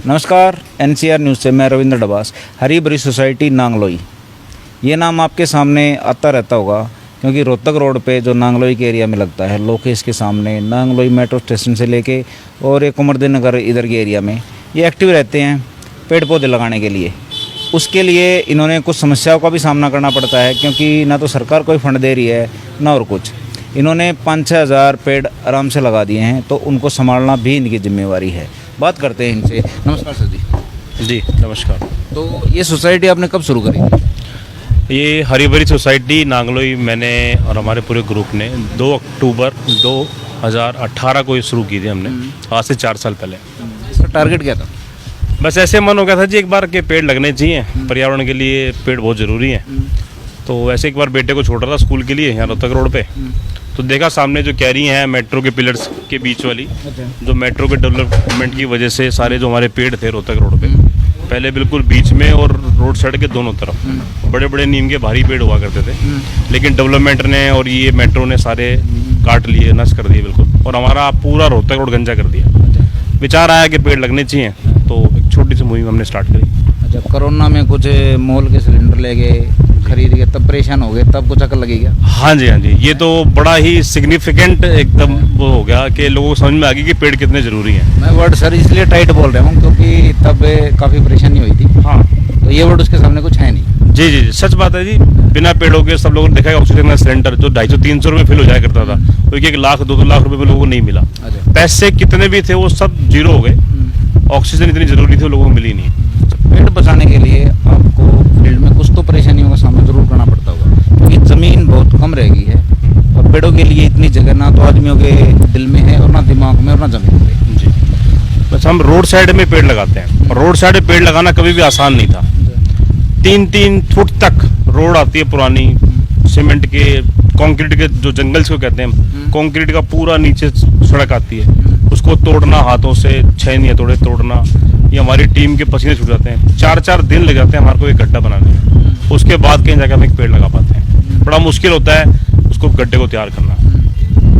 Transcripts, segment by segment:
नमस्कार, NCR news से मैं रविंद्र डबास। हरी भरी सोसाइटी नांगलोई, ये नाम आपके सामने आता रहता होगा क्योंकि रोहतक रोड पे जो नांगलोई के एरिया में लगता है, लोकेश के सामने नांगलोई मेट्रो स्टेशन से लेके और एक कुंवरदेव नगर इधर के एरिया में ये एक्टिव रहते हैं पेड़ पौधे लगाने के लिए। उसके लिए इन्होंने कुछ समस्याओं का भी सामना करना पड़ता है क्योंकि ना तो सरकार कोई फंड दे रही है ना और कुछ। इन्होंने 5-6 हज़ार पेड़ आराम से लगा दिए हैं, तो उनको संभालना भी इनकी जिम्मेवारी है। बात करते हैं इनसे। नमस्कार सर जी। जी नमस्कार। तो ये सोसाइटी आपने कब शुरू करी? ये हरी भरी सोसाइटी नांगलोई मैंने और हमारे पूरे ग्रुप ने 2 अक्टूबर 2018 को ये शुरू की थी हमने, आज से 4 साल पहले। इसका टारगेट क्या था? बस ऐसे मन हो गया था जी एक बार के पेड़ लगने चाहिए, पर्यावरण के लिए पेड़ बहुत ज़रूरी है। तो ऐसे एक बार बेटे को छोड़ रहा था स्कूल के लिए यहाँ रोहतक रोड पे, तो देखा सामने जो कैरी हैं मेट्रो के पिलर्स के बीच वाली, जो मेट्रो के डेवलपमेंट की वजह से सारे जो हमारे पेड़ थे रोहतक रोड पे, पहले बिल्कुल बीच में और रोड साइड के दोनों तरफ बड़े बड़े नीम के भारी पेड़ हुआ करते थे, लेकिन डेवलपमेंट ने और ये मेट्रो ने सारे काट लिए, नष्ट कर दिए बिल्कुल, और हमारा पूरा रोहतक रोड गंजा कर दिया। विचार आया कि पेड़ लगने चाहिए, तो एक छोटी सी मुहिम हमने स्टार्ट करी। अच्छा, कोरोना में कुछ मोल के सिलेंडर ले गए, खरीद के, तब परेशान हो गए, तब कुछ अकल लगेगा? हाँ जी, ये तो बड़ा ही सिग्निफिकेंट एकदम वो हो गया कि लोगों को समझ में आ गई कि पेड़ कितने ज़रूरी हैं। मैं वर्ड सर इसलिए टाइट बोल रहा हूँ क्योंकि तब काफ़ी परेशानी हुई थी। हाँ, तो ये वर्ड उसके सामने कुछ है नहीं। जी जी, सच बात है जी। बिना पेड़ों के सब लोगों ने देखा है ऑक्सीजन का सिलेंडर जो 250-300 रुपये फिल हो जाया करता था, वो 1 लाख 2 लाख रुपए में लोगों को नहीं मिला। पैसे कितने भी थे वो सब जीरो हो गए। ऑक्सीजन इतनी ज़रूरी थी वो लोगों को मिली नहीं। पेड़ बचाने के लिए आपको फील्ड में कुछ तो परेशानियों का सामना जरूर करना पड़ता होगा क्योंकि ज़मीन बहुत कम रह गई है और पेड़ों के लिए इतनी जगह ना तो आदमियों के दिल में है और ना दिमाग में और ना ज़मीन पे। जी, बस हम रोड साइड में पेड़ लगाते हैं, और रोड साइड में पेड़ लगाना कभी भी आसान नहीं था। 3-3 फुट तक रोड आती है पुरानी, सीमेंट के कंक्रीट के जो जंगल्स को कहते हैं, कंक्रीट का पूरा नीचे सड़क आती है, उसको तोड़ना हाथों से 6 नहीं तोड़े तोड़ना, ये हमारी टीम के पसीने छूट जाते हैं। 4-4 दिन लग जाते हैं हमारे को एक गड्ढा बनाने में, उसके बाद कहीं जाकर हम एक पेड़ लगा पाते हैं। बड़ा मुश्किल होता है उसको गड्ढे को तैयार करना।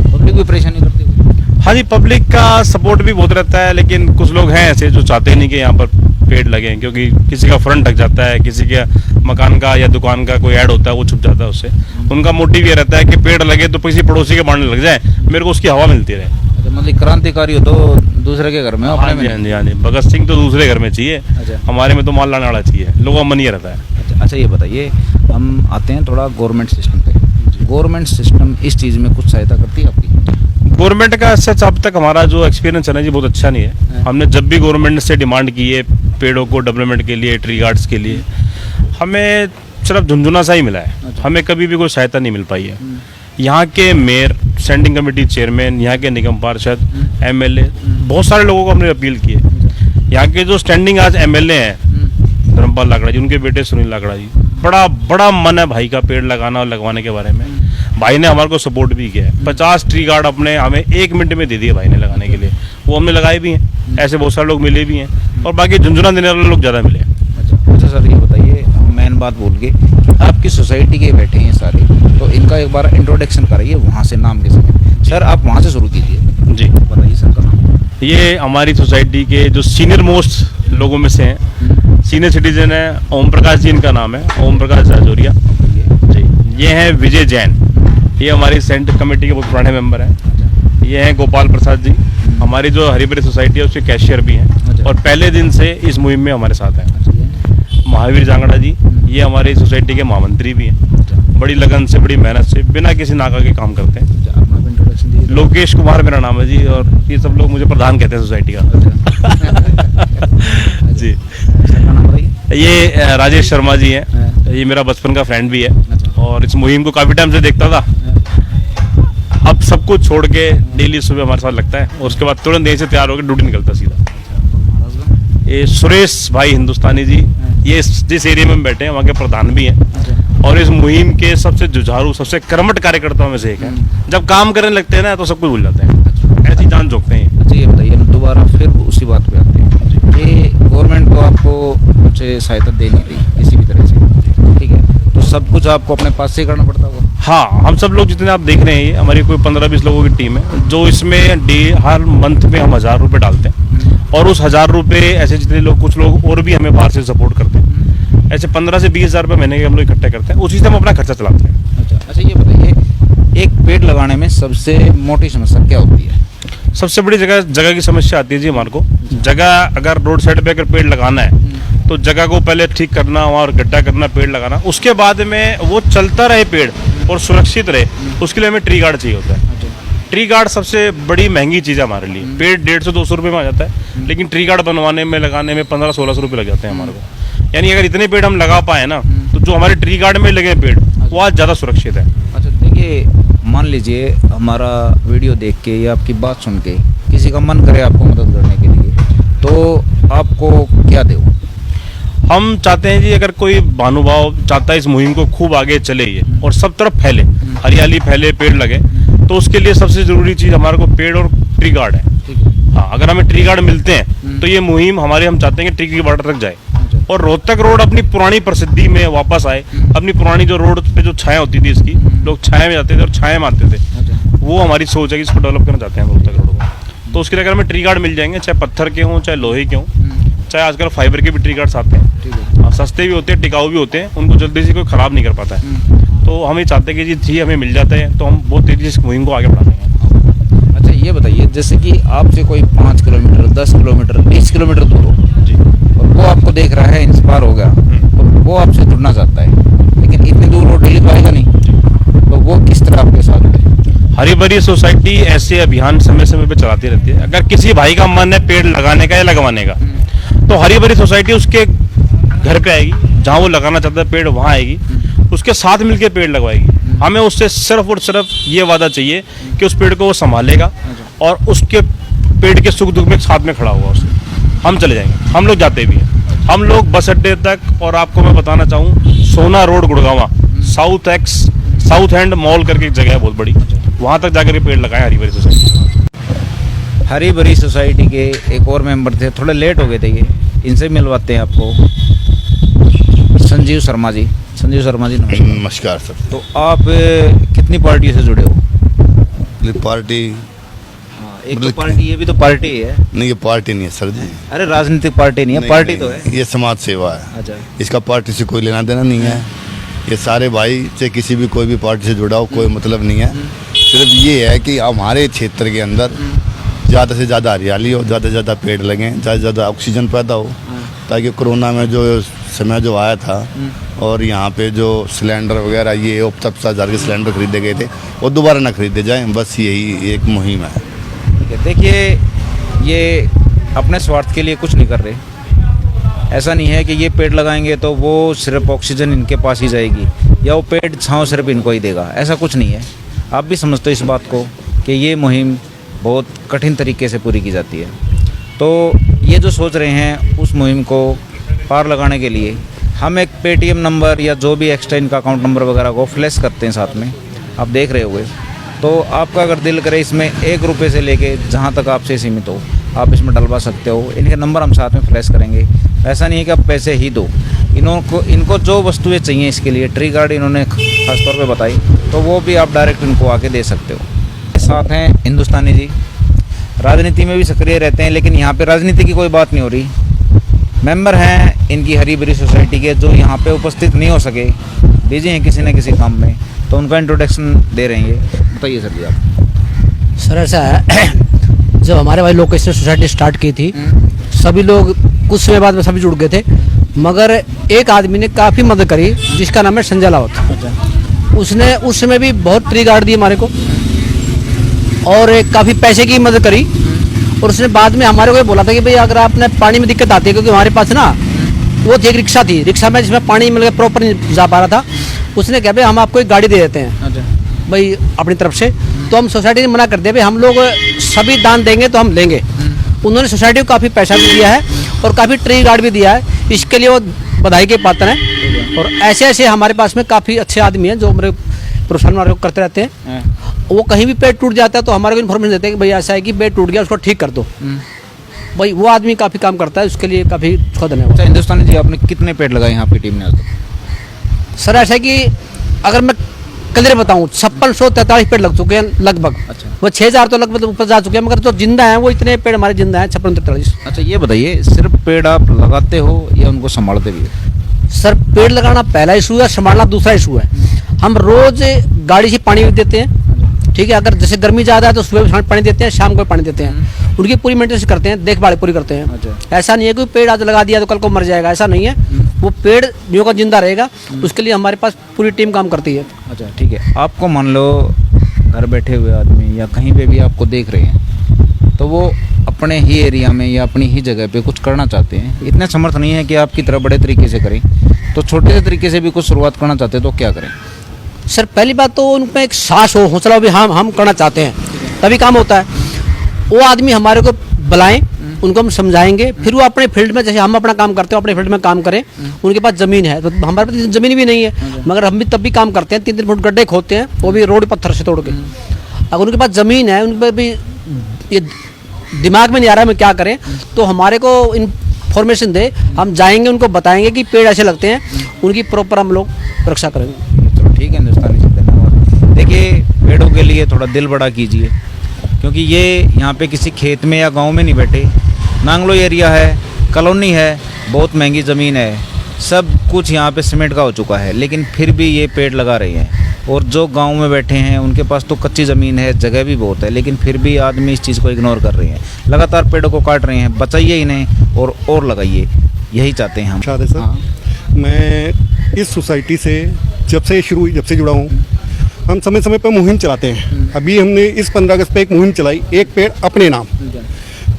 पब्लिक भी परेशानी करती है? हाँ जी, पब्लिक का सपोर्ट भी बहुत रहता है, लेकिन कुछ लोग हैं ऐसे जो चाहते नहीं कि यहाँ पर पेड़ लगे, क्योंकि किसी का फ्रंट ढक जाता है, किसी के मकान का या दुकान का कोई ऐड होता है वो छुप जाता है उससे। उनका मोटिव ये रहता है कि पेड़ लगे तो किसी पड़ोसी के बांटने लग जाए, मेरे को उसकी हवा मिलती रहे। मतलब क्रांतिकारी हो तो दूसरे के घर में, अपने में? हाँ जी, भगत सिंह तो दूसरे घर में चाहिए। अच्छा। हमारे में तो माल लाने वाला चाहिए, लोगों का मन ये रहता है। अच्छा, ये बताइए, हम आते हैं थोड़ा गवर्नमेंट सिस्टम पे। गवर्नमेंट सिस्टम इस चीज़ में कुछ सहायता करती है आपकी? गवर्नमेंट का सच अब तक हमारा जो एक्सपीरियंस है ना जी बहुत अच्छा नहीं है। हमने जब भी गवर्नमेंट से डिमांड की है पेड़ों को डेवलपमेंट के लिए, ट्री गार्ड्स के लिए, हमें सिर्फ झुंझुना सा ही मिला है। अच्छा। हमें कभी भी कोई सहायता नहीं मिल पाई है। यहाँ के मेयर, स्टैंडिंग कमेटी चेयरमैन, यहाँ के निगम पार्षद, MLA, बहुत सारे लोगों को हमने अपील की है। यहाँ के जो स्टैंडिंग आज MLA हैं धर्मपाल लाकड़ा जी, उनके बेटे सुनील लाकड़ा जी, बड़ा मन है भाई का पेड़ लगाना और लगवाने के बारे में। भाई ने हमारे को सपोर्ट भी किया है। 50 ट्री गार्ड अपने हमें 1 मिनट में दे दिए भाई ने लगाने के लिए, वो हमने लगाए भी हैं। ऐसे बहुत सारे लोग मिले भी हैं, और बाकी झुंझुना देने वाले लोग ज़्यादा मिले। अच्छा सर, ये बताइए, मेन बात बोल के आपकी सोसाइटी के बैठे हैं सारे, तो इनका एक बार इंट्रोडक्शन कराइए वहाँ से नाम के साथ। सर आप वहाँ से शुरू कीजिए। जी बताइए सर का नाम। ये हमारी सोसाइटी के जो सीनियर मोस्ट लोगों में से हैं, सीनियर सिटीजन है, ओम प्रकाश जी इनका नाम है, ओम प्रकाश जाजोरिया जी। ये हैं विजय जैन, ये हमारी सेंटर कमेटी के बहुत पुराने मेंबर हैं। ये हैं गोपाल प्रसाद जी, हमारी जो हरी भरी सोसाइटी है उसके कैशियर भी हैं, और पहले दिन से इस मुहिम में हमारे साथ हैं। महावीर जांगड़ा जी, ये हमारी सोसाइटी के महामंत्री भी हैं। बड़ी लगन से, बड़ी मेहनत से, बिना किसी नाका के काम करते हैं। लोकेश कुमार मेरा नाम है जी, और ये सब लोग मुझे प्रधान कहते हैं सोसाइटी का। जी, ये राजेश शर्मा जी हैं, ये मेरा बचपन का फ्रेंड भी है, और इस मुहिम को काफ़ी टाइम से देखता था। अब सब कुछ छोड़ के डेली सुबह हमारे साथ लगता है, और उसके बाद तुरंत यहीं से तैयार होकर ड्यूटी निकलता सीधा। ये सुरेश भाई हिंदुस्तानी जी, ये जिस एरिया में बैठे हैं वहाँ के प्रधान भी हैं, और इस मुहिम के सबसे जुझारू, सबसे कर्मठ कार्यकर्ताओं में से एक है। जब काम करने लगते हैं ना तो सब कुछ भूल जाते हैं, ऐसी जान झोंकते हैं। अच्छा, ये बताइए, दोबारा फिर उसी बात पे आते हैं। ये गवर्नमेंट को आपको कुछ सहायता दे नहीं रही किसी भी तरह से, ठीक है, तो सब कुछ आपको अपने पास से करना पड़ता होगा? हाँ, हम सब लोग जितने आप देख रहे हैं, हमारी कोई 15-20 लोगों की टीम है, जो इसमें हर मंथ में हम 1000 रुपये डालते हैं। और उस 1000 रुपये ऐसे जितने लोग, कुछ लोग और भी हमें बाहर से सपोर्ट करते हैं, ऐसे 15 से 20 हज़ार रुपये महीने के हम लोग इकट्ठे करते हैं, उसी से हम अपना खर्चा चलाते हैं। अच्छा, ये बताइए, एक पेड़ लगाने में सबसे मोटी समस्या क्या होती है? सबसे बड़ी जगह की समस्या आती है जी हमारे को। जगह, अगर रोड साइड पे अगर पेड़ लगाना है तो जगह को पहले ठीक करना और गड्ढा करना, पेड़ लगाना, उसके बाद में वो चलता रहे पेड़ और सुरक्षित रहे, उसके लिए हमें ट्री गार्ड चाहिए होता है। ट्री गार्ड सबसे बड़ी महंगी चीज़ है हमारे लिए। पेड़ 150-200 रुपये में आ जाता है, लेकिन ट्री गार्ड बनवाने में, लगाने में 1500-1600 रुपये लग जाते हैं हमारे को। यानी अगर इतने पेड़ हम लगा पाए ना, तो जो हमारे ट्री गार्ड में लगे पेड़ वो आज ज़्यादा सुरक्षित है। अच्छा, देखिए, मान लीजिए हमारा वीडियो देख के या आपकी बात सुन के किसी का मन करे आपको मदद करने के लिए, तो आपको क्या दो? हम चाहते हैं जी, अगर कोई महानुभाव चाहता है इस मुहिम को खूब आगे चले ये और सब तरफ फैले, हरियाली फैले, पेड़ लगे, तो उसके लिए सबसे ज़रूरी चीज़ हमारे को पेड़ और ट्री गार्ड है। हाँ, अगर हमें ट्री गार्ड मिलते हैं तो ये मुहिम हमारी, हम चाहते हैं कि ट्री की बॉर्डर तक जाए और रोहतक रोड अपनी पुरानी प्रसिद्धि में वापस आए। अपनी पुरानी जो रोड पे जो छाया होती थी इसकी, लोग छाया में जाते थे और छाया में आते थे, वो हमारी सोच है कि इसको डेवलप करना चाहते हैं रोहतक रोड को। तो उसके लिए अगर हमें ट्री गार्ड मिल जाएंगे, चाहे पत्थर के हों, चाहे लोहे के हों, चाहे आजकल फाइबर के भी ट्री गार्ड्स आते हैं, सस्ते भी होते हैं, टिकाऊ भी होते हैं, उनको जल्दी से कोई ख़राब नहीं कर पाता है। तो हम ये चाहते हैं कि जी हमें मिल जाता है तो हम बहुत तेज़ी से इस मुहिम को आगे बढ़ाएंगे। अच्छा, ये बताइए, जैसे कि आपसे कोई 5 किलोमीटर, 10 किलोमीटर, 20 किलोमीटर दूर हो जी, और वो आपको देख रहा है, इंस्पायर हो गया, और वो आपसे जुड़ना चाहता है, लेकिन इतनी दूर वो डेली तो आएगा नहीं, तो वो किस तरह आपके साथ है? हरी भरी सोसाइटी ऐसे अभियान समय समय पे चलाती रहती है। अगर किसी भाई का मन है पेड़ लगाने का या लगवाने का, तो हरी भरी सोसाइटी उसके घर पे आएगी, जहाँ वो लगाना चाहता है पेड़ वहाँ आएगी, उसके साथ मिलके पेड़ लगवाएगी। हमें उससे सिर्फ और सिर्फ ये वादा चाहिए कि उस पेड़ को वो संभालेगा और उसके पेड़ के सुख दुख में साथ में खड़ा होगा उससे। हम चले जाएंगे, हम लोग जाते भी हैं, हम लोग बस अड्डे तक, और आपको मैं बताना चाहूँ, सोना road Gurgaon, south and mall करके एक जगह है बहुत बड़ी, वहाँ तक जाकर के पेड़ लगाए हरी भरी सोसाइटी। हरी भरी सोसाइटी के एक और मेंबर थे, थोड़े लेट हो गए थे, ये इनसे मिलवाते हैं आपको। संजीव शर्मा जी, संजीव शर्मा जी नमस्कार। नमस्कार सर। तो आप कितनी पार्टी से जुड़े हो? पार्टी, एक तो पार्टी, ये भी तो पार्टी है। नहीं, ये पार्टी नहीं है सर जी। अरे राजनीतिक पार्टी नहीं है, पार्टी तो है। ये समाज सेवा है। अच्छा, इसका पार्टी से कोई लेना देना नहीं है। ये सारे भाई चाहे किसी भी कोई भी पार्टी से जुड़ा हो, कोई मतलब नहीं है। सिर्फ ये है कि हमारे क्षेत्र के अंदर ज़्यादा से ज़्यादा हरियाली हो, ज़्यादा से ज़्यादा पेड़ लगें, ज़्यादा से ज़्यादा ऑक्सीजन पैदा हो, ताकि कोरोना में जो समय जो आया था और यहाँ पे जो सिलेंडर वगैरह ये 50,000 के सिलेंडर खरीदे गए थे वो दोबारा ना खरीदे जाएं, बस यही एक मुहिम है। ठीक है, देखिए, ये अपने स्वार्थ के लिए कुछ नहीं कर रहे। ऐसा नहीं है कि ये पेड़ लगाएंगे तो वो सिर्फ ऑक्सीजन इनके पास ही जाएगी या वो पेड़ छाँव सिर्फ इनको ही देगा, ऐसा कुछ नहीं है। आप भी समझते हो इस बात को कि ये मुहिम बहुत कठिन तरीके से पूरी की जाती है। तो ये जो सोच रहे हैं उस मुहिम को पार लगाने के लिए हम एक पेटीएम नंबर या जो भी एक्स्ट्रा इनका अकाउंट नंबर वगैरह को फ्लैश करते हैं साथ में, आप देख रहे होंगे। तो आपका अगर दिल करे इसमें 1 रुपये से लेके जहाँ तक आपसे सीमित हो, आप इसमें डलवा सकते हो। इनके नंबर हम साथ में फ्लैश करेंगे। ऐसा नहीं है कि आप पैसे ही दो, इनको जो वस्तुएं चाहिए इसके लिए, ट्री गार्ड इन्होंने खास तौर पे बताई, तो वो भी आप डायरेक्ट इनको आके दे सकते हो। साथ हैं हिंदुस्तानी जी, राजनीति में भी सक्रिय रहते हैं, लेकिन यहाँ पे राजनीति की कोई बात नहीं हो रही। मेंबर हैं इनकी हरी भरी सोसाइटी के, जो यहाँ पे उपस्थित नहीं हो सके, बिजी हैं किसी न किसी काम में, तो उनका इंट्रोडक्शन दे रहे हैं। बताइए सर जी आप। सर ऐसा है, जब हमारे भाई लोग इसने सोसाइटी स्टार्ट की थी, सभी लोग कुछ समय बाद में सभी जुड़ गए थे, मगर एक आदमी ने काफ़ी मदद करी जिसका नाम है संजय लावत। उसने उस समय भी बहुत ट्री गार्ड दिए हमारे को और काफ़ी पैसे की मदद करी। और उसने बाद में हमारे को बोला था कि भाई अगर आपने पानी में दिक्कत आती है, क्योंकि हमारे पास ना वो थी एक रिक्शा थी, रिक्शा में जिसमें पानी मिल प्रॉपर नहीं जा पा रहा था, उसने कहा भाई हम आपको एक गाड़ी दे देते हैं भाई अपनी तरफ से। तो हम सोसाइटी ने मना कर दिया भाई हम लोग सभी दान देंगे तो हम लेंगे। उन्होंने सोसाइटी को काफ़ी पैसा भी दिया है और काफ़ी ट्री गार्ड भी दिया है, इसके लिए वो बधाई के पात्र हैं। और ऐसे ऐसे हमारे पास में काफ़ी अच्छे आदमी हैं जो हमारे प्रोत्साहन हमारे को करते रहते हैं। वो कहीं भी पेड़ टूट जाता है तो हमारे को इन्फॉर्मेशन देते हैं कि भाई ऐसा है कि पेड़ टूट गया, उसको ठीक कर दो। भाई वो आदमी काफ़ी काम करता है, उसके लिए काफ़ी उसका धन्यवाद। अच्छा हिंदुस्तानी जी, आपने कितने पेड़ लगाए यहाँ आपकी टीम ने आज तक? सर ऐसा है कि अगर मैं क्लियर बताऊं 5643 पेड़ लग चुके हैं लगभग। अच्छा। वो 6000 तो लगभग ऊपर जा चुके हैं, मगर जो जिंदा हैं वो इतने पेड़ हमारे जिंदा हैं 5643। अच्छा ये बताइए, सिर्फ पेड़ आप लगाते हो या उनको संभालते भी हो? सर पेड़ लगाना पहला इशू है, संभालना दूसरा इशू है। हम रोज गाड़ी से पानी भी देते हैं, ठीक है। अगर जैसे गर्मी ज़्यादा है तो सुबह पानी देते हैं, शाम को पानी देते हैं, उनकी पूरी मेंटेनेंस करते हैं, देखभाल पूरी करते हैं। अच्छा। ऐसा नहीं है कि पेड़ आज लगा दिया तो कल को मर जाएगा, ऐसा नहीं है। वो पेड़ जो का जिंदा रहेगा, उसके लिए हमारे पास पूरी टीम काम करती है। अच्छा ठीक है। आपको मान लो घर बैठे हुए आदमी या कहीं पे भी आपको देख रहे हैं, तो वो अपने ही एरिया में या अपनी ही जगह पे कुछ करना चाहते हैं, इतने समर्थ नहीं है कि आपकी तरह बड़े तरीके से करें, तो छोटे से तरीके से भी कुछ शुरुआत करना चाहते हैं तो क्या करें? सर पहली बात तो उनमें एक साहस हो, हौसला हो भी हम करना चाहते हैं, तभी काम होता है। वो आदमी हमारे को बुलाएं, उनको हम समझाएंगे, फिर वो अपने फील्ड में, जैसे हम अपना काम करते हैं अपने फील्ड में काम करें। उनके पास ज़मीन है तो हमारे पास ज़मीन भी नहीं है, मगर हम भी तब भी काम करते हैं। 3-3 फुट गड्ढे खोदते हैं, वो भी रोड पत्थर से तोड़ के। अगर उनके पास ज़मीन है, उन पर भी ये दिमाग में नहीं आ रहा है मैं क्या करें, तो हमारे को इन्फॉर्मेशन दे, हम जाएंगे उनको बताएंगे कि पेड़ ऐसे लगते हैं, उनकी प्रॉपर हम लोग रक्षा करेंगे। तो ठीक है हिंदुस्तानी से, धन्यवाद। देखिए पेड़ों के लिए थोड़ा दिल बड़ा कीजिए, क्योंकि ये यहाँ पे किसी खेत में या गांव में नहीं बैठे, नांगलोई एरिया है, कॉलोनी है, बहुत महंगी ज़मीन है, सब कुछ यहाँ पे सीमेंट का हो चुका है, लेकिन फिर भी ये पेड़ लगा रहे हैं। और जो गांव में बैठे हैं उनके पास तो कच्ची ज़मीन है, जगह भी बहुत है, लेकिन फिर भी आदमी इस चीज़ को इग्नोर कर रहे हैं, लगातार पेड़ों को काट रहे हैं। बचाइए इन्हें और लगाइए, यही चाहते हैं हम। शायद है सर। हाँ। मैं इस सोसाइटी से जब से जुड़ा हूँ, हम समय समय पर मुहिम चलाते हैं। अभी हमने इस 15 अगस्त पे एक मुहिम चलाई, एक पेड़ अपने नाम,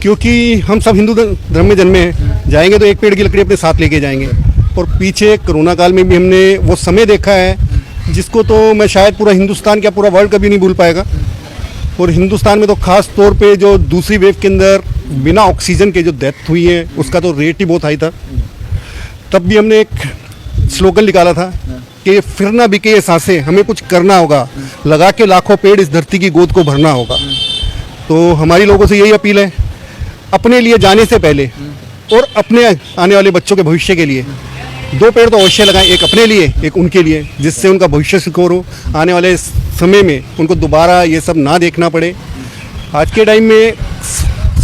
क्योंकि हम सब हिंदू धर्म में जन्मे हैं, जाएंगे तो एक पेड़ की लकड़ी अपने साथ लेके जाएंगे। और पीछे कोरोना काल में भी हमने वो समय देखा है जिसको तो मैं शायद पूरा हिंदुस्तान क्या पूरा वर्ल्ड कभी नहीं भूल पाएगा। और हिंदुस्तान में तो खास तौर पे जो दूसरी वेव के अंदर बिना ऑक्सीजन के जो डेथ हुई है, उसका तो रेट ही बहुत हाई था। तब भी हमने एक स्लोगन निकाला था कि फिर ना बिके ये सांसें, हमें कुछ करना होगा, लगा के लाखों पेड़ इस धरती की गोद को भरना होगा। तो हमारी लोगों से यही अपील है, अपने लिए जाने से पहले और अपने आने वाले बच्चों के भविष्य के लिए 2 पेड़ तो अवश्य लगाएं, एक अपने लिए एक उनके लिए, जिससे उनका भविष्य सिक्योर हो, आने वाले समय में उनको दोबारा ये सब ना देखना पड़े। आज के टाइम में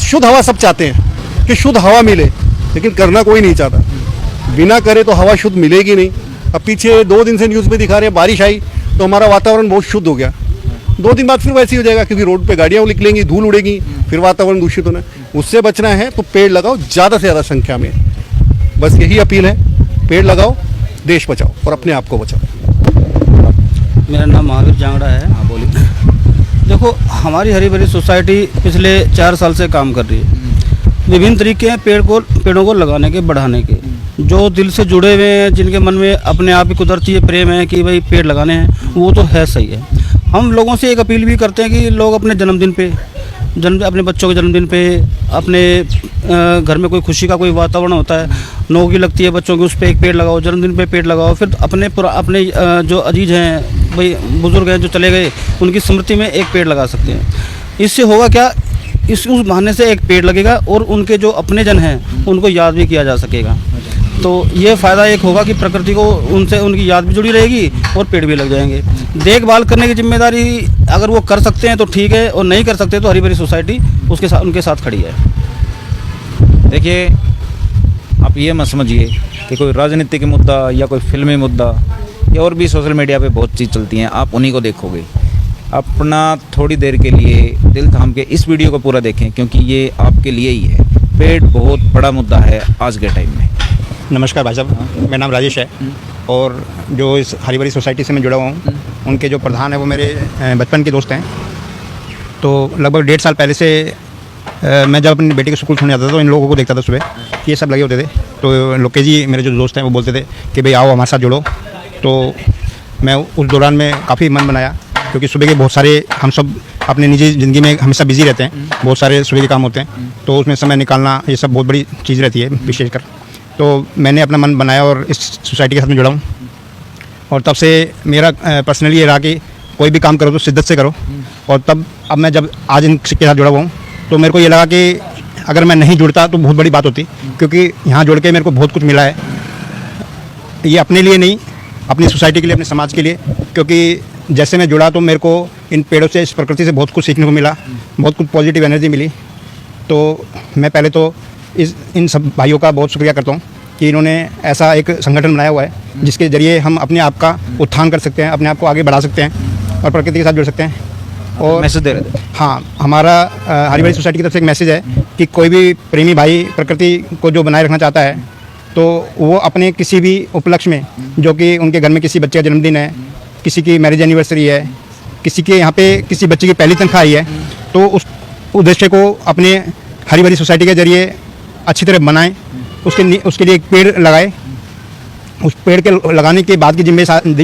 शुद्ध हवा सब चाहते हैं कि शुद्ध हवा मिले, लेकिन करना कोई नहीं चाहता। बिना करे तो हवा शुद्ध मिलेगी नहीं। अब पीछे 2 दिन से न्यूज़ में दिखा रहे हैं बारिश आई तो हमारा वातावरण बहुत शुद्ध हो गया, 2 दिन बाद फिर वैसे ही हो जाएगा, क्योंकि रोड पे गाड़ियाँ निकलेंगी, धूल उड़ेगी, फिर वातावरण दूषित होना। उससे बचना है तो पेड़ लगाओ ज़्यादा से ज़्यादा संख्या में, बस यही अपील है। पेड़ लगाओ, देश बचाओ और अपने आप को बचाओ। मेरा नाम महावीर जांगड़ा है। हाँ बोलिए। देखो हमारी हरी भरी सोसाइटी पिछले 4 साल से काम कर रही है। विभिन्न तरीके हैं पेड़ों को लगाने के, बढ़ाने के। जो दिल से जुड़े हुए हैं, जिनके मन में अपने आप ही कुदरती प्रेम है कि भाई पेड़ लगाने हैं, वो तो है सही है। हम लोगों से एक अपील भी करते हैं कि लोग अपने जन्मदिन पे, अपने बच्चों के जन्मदिन पे, अपने घर में कोई खुशी का कोई वातावरण होता है, नौकरी लगती है बच्चों की, उस पर एक पेड़ लगाओ, जन्मदिन पे पेड़ लगाओ। फिर अपने जो अजीज हैं, भाई बुजुर्ग हैं जो चले गए, उनकी स्मृति में एक पेड़ लगा सकते हैं। इससे होगा क्या, उस बहाने से एक पेड़ लगेगा और उनके जो अपने जन हैं उनको याद भी किया जा सकेगा। तो ये फ़ायदा एक होगा कि प्रकृति को उनकी याद भी जुड़ी रहेगी और पेड़ भी लग जाएंगे। देखभाल करने की जिम्मेदारी अगर वो कर सकते हैं तो ठीक है, और नहीं कर सकते तो हरी भरी सोसाइटी उनके साथ खड़ी है। देखिए आप ये मत समझिए कि कोई राजनीतिक मुद्दा या कोई फिल्मी मुद्दा या और भी सोशल मीडिया पे बहुत चीज़ चलती हैं, आप उन्हीं को देखोगे। अपना थोड़ी देर के लिए दिल थाम के इस वीडियो को पूरा देखें, क्योंकि ये आपके लिए ही है। पेड़ बहुत बड़ा मुद्दा है आज के टाइम में। नमस्कार भाई साहब, मेरा नाम राजेश है और जो इस हरी भरी सोसाइटी से मैं जुड़ा हुआ हूँ, उनके जो प्रधान है वो मेरे बचपन के दोस्त हैं। तो लगभग 1.5 साल पहले से मैं जब अपनी बेटी को स्कूल छोड़ने जाता था तो इन लोगों को देखता था सुबह, ये सब लगे होते थे। तो लोकेश जी मेरे जो दोस्त हैं वो बोलते थे कि भाई आओ हमारे साथ जुड़ो। तो मैं उस दौरान में काफ़ी मन बनाया, क्योंकि सुबह के बहुत सारे हम सब अपनी निजी ज़िंदगी में हमेशा बिजी रहते हैं, बहुत सारे सुबह के काम होते हैं, तो उसमें समय निकालना ये सब बहुत बड़ी चीज़ रहती है विशेषकर। तो मैंने अपना मन बनाया और इस सोसाइटी के साथ में जुड़ा हूँ। और तब से मेरा पर्सनली ये रहा कि कोई भी काम करो तो शिद्दत से करो। और तब अब मैं जब आज इनके साथ जुड़ा हुआ हूँ तो मेरे को ये लगा कि अगर मैं नहीं जुड़ता तो बहुत बड़ी बात होती, क्योंकि यहाँ जुड़ के मेरे को बहुत कुछ मिला है। ये अपने लिए नहीं, अपनी सोसाइटी के लिए, अपने समाज के लिए, क्योंकि जैसे मैं जुड़ा तो मेरे को इन पेड़ों से, इस प्रकृति से बहुत कुछ सीखने को मिला, बहुत कुछ पॉजिटिव एनर्जी मिली। तो मैं पहले तो इन सब भाइयों का बहुत शुक्रिया करता हूँ कि इन्होंने ऐसा एक संगठन बनाया हुआ है जिसके ज़रिए हम अपने आप का उत्थान कर सकते हैं, अपने आप को आगे बढ़ा सकते हैं और प्रकृति के साथ जुड़ सकते हैं। और मैसेज दे रहे थे। हाँ, हमारा हरी भरी सोसाइटी की तरफ से एक मैसेज है कि कोई भी प्रेमी भाई प्रकृति को जो बनाए रखना चाहता है तो वो अपने किसी भी उपलक्ष्य में, जो कि उनके घर में किसी बच्चे का जन्मदिन है, किसी की मैरिज एनिवर्सरी है, किसी के यहाँ पे किसी बच्चे की पहली तनख्वाह आई है, तो उस उद्देश्य को अपने हरी भरी सोसाइटी के ज़रिए अच्छी तरह बनाएं, उसके लिए एक पेड़ लगाए। उस पेड़ के लगाने के बाद की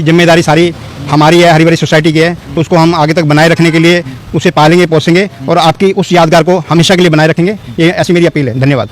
जिम्मेदारी सारी हमारी है, हरी भरी सोसाइटी की है। तो उसको हम आगे तक बनाए रखने के लिए उसे पालेंगे, पोसेंगे और आपकी उस यादगार को हमेशा के लिए बनाए रखेंगे। ये ऐसी मेरी अपील है। धन्यवाद।